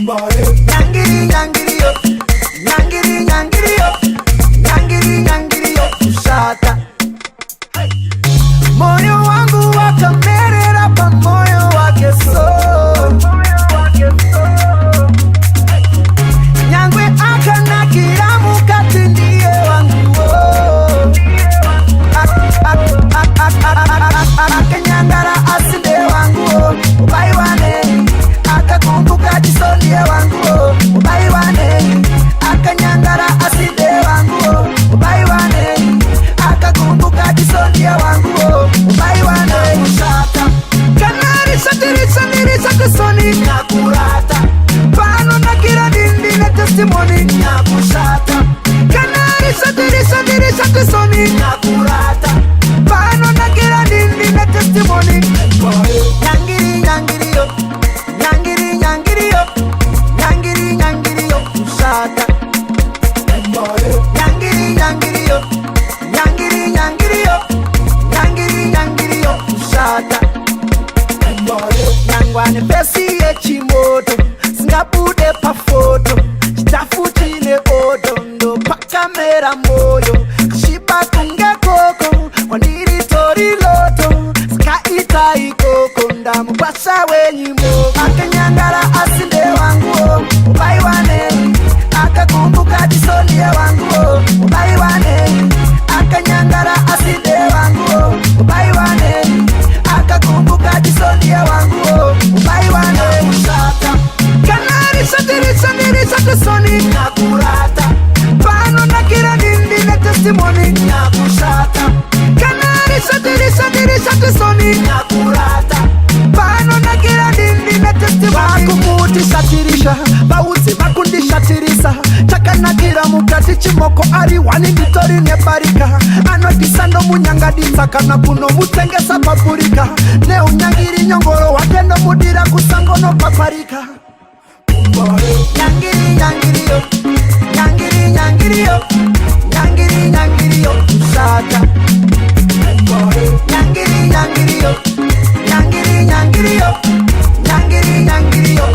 Nyangiri nyangiri yo, nyangiri nyangiri yo, nyangiri nyangiri yo kushata. Moyo wangu wakamerera pa moyo wake so. Nyangwe akana kiramu kati ndiye wangu akanyangara asinde wangu ubaiwane akakumbuka jiso ndiye wangu ubaiwane akanyangara asinde wangu ubaiwane akakumbuka jiso ndiye wangu ubaiwane kushata kanari satirisha kusoni nyakurata pano nakira dindi na testimony nyakushata kanari satirisha kusoni nyakurata pano nakira dindi na testimony nyangiri nyangiri yo nyangiri nyangiri yo nyangiri nyangiri yo kushata nyangiri nyangiri yo nyangiri nyangiri yo nyangiri nyangiri yo kushata nyangwane pesi yechimoto singabude pafoto chitafutile odo ndo pakamera moyo kashiba kunge koko waniri tori loto skaita ikoko ndamupasa wenyimbo akanyangara asinde wangu ubaiwane akakumbuka jisondie wangu ubaiwane akanyangara asinde wangu ubaiwane akakumbuka jisondie wangu ubaiwane kushata kanari satirisha kusoni nakurata pano nakira dindi na testimony nakushata kanari satirisha kusoni nakurata pano nakira dindi na testimony bakumutisatirisha bawuzi bakundishatirisa chakanakira mukati chimoko ari wani nditori nebarika anodisa no munyangadisa kana kuno mutengesa papurika ne unyangiri nyongoro wake no mudira kusango no paparika nyangiri nyangiri yo nyangiri nyangiri yo nyangiri nyangiri yo kushata nyangiri nyangiri yo nyangiri nyangiri yo nyangiri nyangiri yo